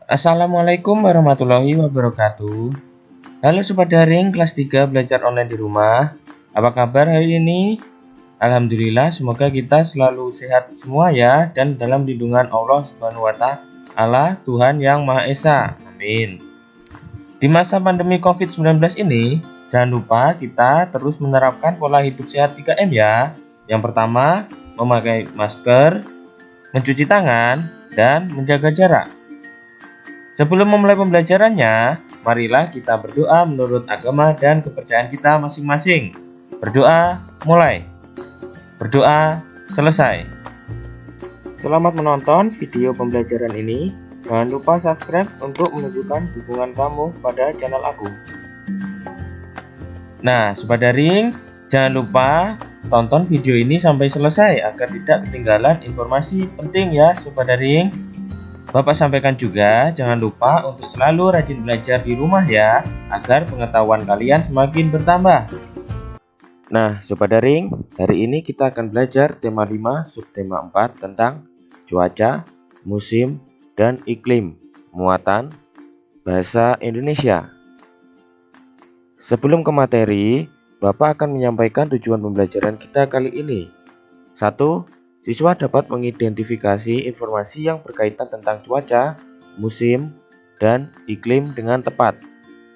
Assalamualaikum warahmatullahi wabarakatuh. Halo Sobat Daring kelas 3 belajar online di rumah. Apa kabar hari ini? Alhamdulillah, semoga kita selalu sehat semua ya, dan dalam lindungan Allah Subhanahu wa Ta'ala, Tuhan yang Maha Esa. Amin. Di masa pandemi COVID-19 ini, jangan lupa kita terus menerapkan pola hidup sehat 3M ya. Yang pertama, memakai masker, mencuci tangan, dan menjaga jarak. Sebelum memulai pembelajarannya, marilah kita berdoa menurut agama dan kepercayaan kita masing-masing. Berdoa mulai. Berdoa selesai. Selamat menonton video pembelajaran ini. Jangan lupa subscribe untuk menunjukkan dukungan kamu pada channel aku. Nah, Sobat Daring, jangan lupa tonton video ini sampai selesai agar tidak ketinggalan informasi penting ya Sobat Daring. Bapak sampaikan juga, jangan lupa untuk selalu rajin belajar di rumah ya, agar pengetahuan kalian semakin bertambah. Nah, Sobat Daring, hari ini kita akan belajar tema 5, subtema 4 tentang cuaca, musim, dan iklim, muatan, bahasa Indonesia. Sebelum ke materi, Bapak akan menyampaikan tujuan pembelajaran kita kali ini. 1. Siswa dapat mengidentifikasi informasi yang berkaitan tentang cuaca, musim, dan iklim dengan tepat.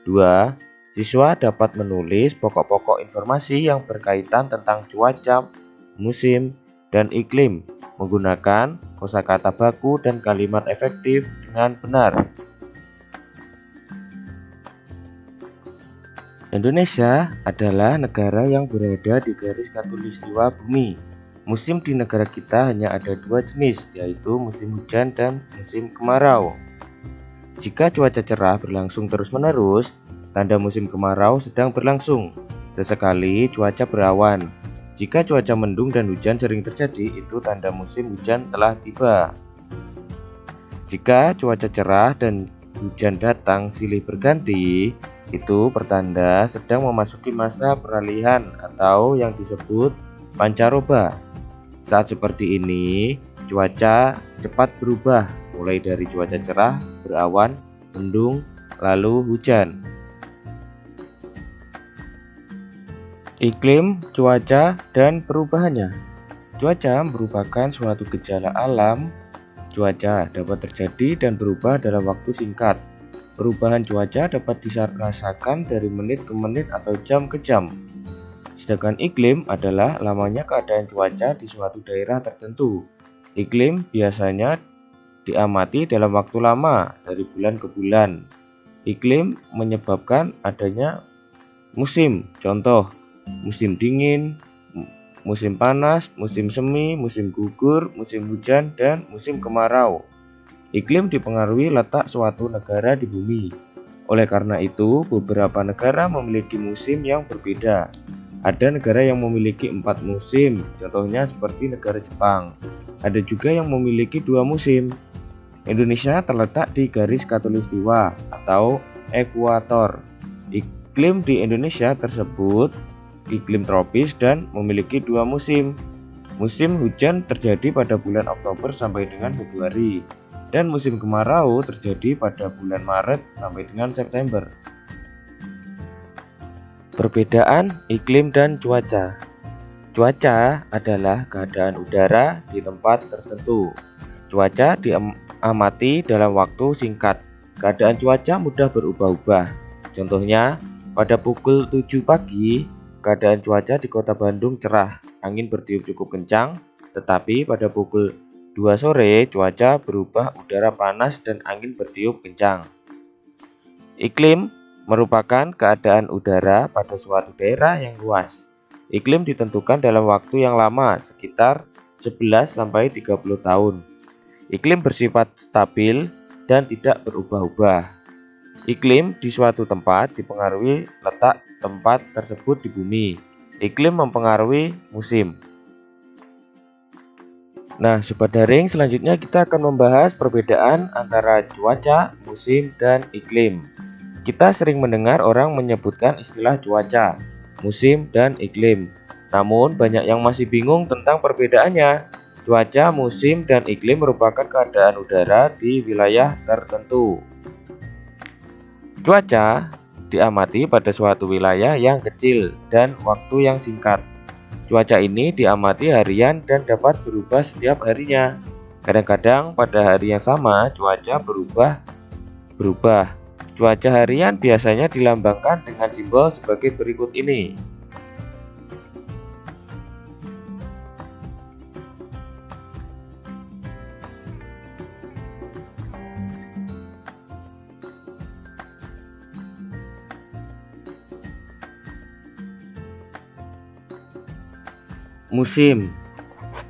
2. Siswa dapat menulis pokok-pokok informasi yang berkaitan tentang cuaca, musim, dan iklim menggunakan kosakata baku dan kalimat efektif dengan benar. Indonesia adalah negara yang berada di garis khatulistiwa bumi. Musim di negara kita hanya ada 2 jenis, yaitu musim hujan dan musim kemarau. Jika cuaca cerah berlangsung terus-menerus, tanda musim kemarau sedang berlangsung. Sesekali cuaca berawan. Jika cuaca mendung dan hujan sering terjadi, itu tanda musim hujan telah tiba. Jika cuaca cerah dan hujan datang silih berganti, itu pertanda sedang memasuki masa peralihan atau yang disebut pancaroba. Saat seperti ini, cuaca cepat berubah, mulai dari cuaca cerah, berawan, mendung, lalu hujan. Iklim, cuaca, dan perubahannya. Cuaca merupakan suatu gejala alam. Cuaca dapat terjadi dan berubah dalam waktu singkat. Perubahan cuaca dapat dirasakan dari menit ke menit atau jam ke jam. Sedangkan iklim adalah lamanya keadaan cuaca di suatu daerah tertentu. Iklim biasanya diamati dalam waktu lama, dari bulan ke bulan. Iklim menyebabkan adanya musim, contoh musim dingin, musim panas, musim semi, musim gugur, musim hujan, dan musim kemarau. Iklim dipengaruhi letak suatu negara di bumi. Oleh karena itu, beberapa negara memiliki musim yang berbeda. Ada negara yang memiliki 4 musim, contohnya seperti negara Jepang. Ada juga yang memiliki 2 musim. Indonesia terletak di garis khatulistiwa atau ekuator. Iklim di Indonesia tersebut iklim tropis dan memiliki 2 musim. Musim hujan terjadi pada bulan Oktober sampai dengan Februari, dan musim kemarau terjadi pada bulan Maret sampai dengan September. Perbedaan iklim dan cuaca. Cuaca adalah keadaan udara di tempat tertentu. Cuaca diamati dalam waktu singkat. Keadaan cuaca mudah berubah-ubah. Contohnya, pada pukul 7 pagi, keadaan cuaca di kota Bandung cerah, angin bertiup cukup kencang, tetapi pada pukul 2 sore cuaca berubah, udara panas dan angin bertiup kencang. Iklim merupakan keadaan udara pada suatu daerah yang luas. Iklim ditentukan dalam waktu yang lama, sekitar 11-30 tahun. Iklim bersifat stabil dan tidak berubah-ubah. Iklim di suatu tempat dipengaruhi letak tempat tersebut di bumi. Iklim mempengaruhi musim. Nah, Sobat Daring, selanjutnya kita akan membahas perbedaan antara cuaca, musim, dan iklim. Kita sering mendengar orang menyebutkan istilah cuaca, musim, dan iklim. Namun, banyak yang masih bingung tentang perbedaannya. Cuaca, musim, dan iklim merupakan keadaan udara di wilayah tertentu. Cuaca diamati pada suatu wilayah yang kecil dan waktu yang singkat. Cuaca ini diamati harian dan dapat berubah setiap harinya. Kadang-kadang pada hari yang sama cuaca berubah. Cuaca harian biasanya dilambangkan dengan simbol sebagai berikut ini. Musim.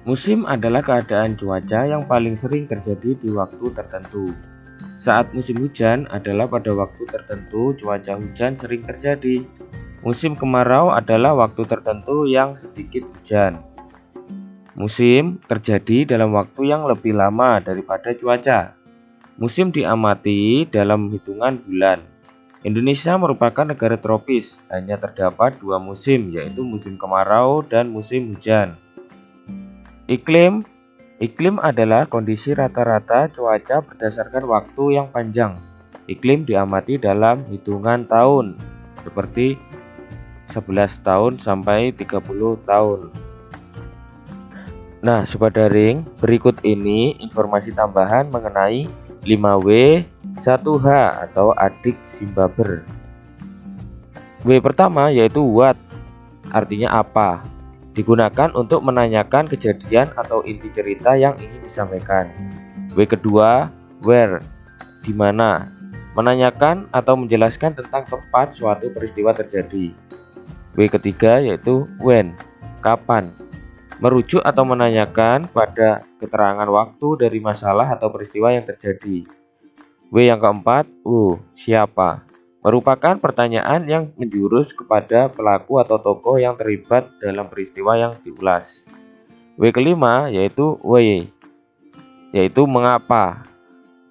Musim adalah keadaan cuaca yang paling sering terjadi di waktu tertentu. Saat musim hujan adalah pada waktu tertentu cuaca hujan sering terjadi. Musim kemarau adalah waktu tertentu yang sedikit hujan. Musim terjadi dalam waktu yang lebih lama daripada cuaca. Musim diamati dalam hitungan bulan. Indonesia merupakan negara tropis, hanya terdapat 2 musim, yaitu musim kemarau dan musim hujan. Iklim adalah kondisi rata-rata cuaca berdasarkan waktu yang panjang. Iklim diamati dalam hitungan tahun, seperti 11 tahun sampai 30 tahun. Nah, Sobat Daring, berikut ini informasi tambahan mengenai 5W 1H atau adik Simbaber. W pertama yaitu what, artinya apa. Digunakan untuk menanyakan kejadian atau inti cerita yang ingin disampaikan. W kedua where, di mana, menanyakan atau menjelaskan tentang tempat suatu peristiwa terjadi. W ketiga yaitu when, kapan, merujuk atau menanyakan pada keterangan waktu dari masalah atau peristiwa yang terjadi. W yang keempat, siapa, merupakan pertanyaan yang menjurus kepada pelaku atau tokoh yang terlibat dalam peristiwa yang diulas. W kelima yaitu why, yaitu mengapa,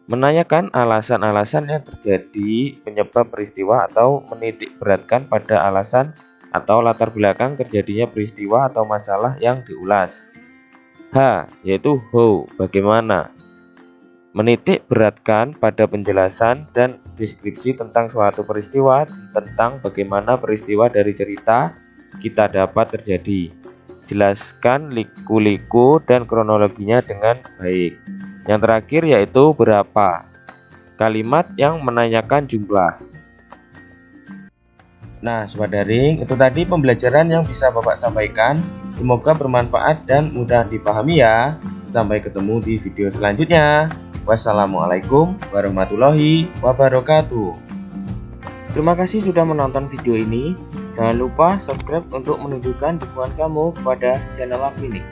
menanyakan alasan-alasan yang terjadi penyebab peristiwa atau menitik beratkan pada alasan atau latar belakang terjadinya peristiwa atau masalah yang diulas. H yaitu how, bagaimana, menitik beratkan pada penjelasan dan deskripsi tentang suatu peristiwa, tentang bagaimana peristiwa dari cerita kita dapat terjadi. Jelaskan liku-liku dan kronologinya dengan baik. Yang terakhir yaitu berapa, kalimat yang menanyakan jumlah. Nah, Sobat Daring, itu tadi pembelajaran yang bisa Bapak sampaikan. Semoga bermanfaat dan mudah dipahami ya. Sampai ketemu di video selanjutnya. Wassalamualaikum warahmatullahi wabarakatuh. Terima kasih sudah menonton video ini. Jangan lupa subscribe untuk menunjukkan dukungan kamu kepada channel aku ini.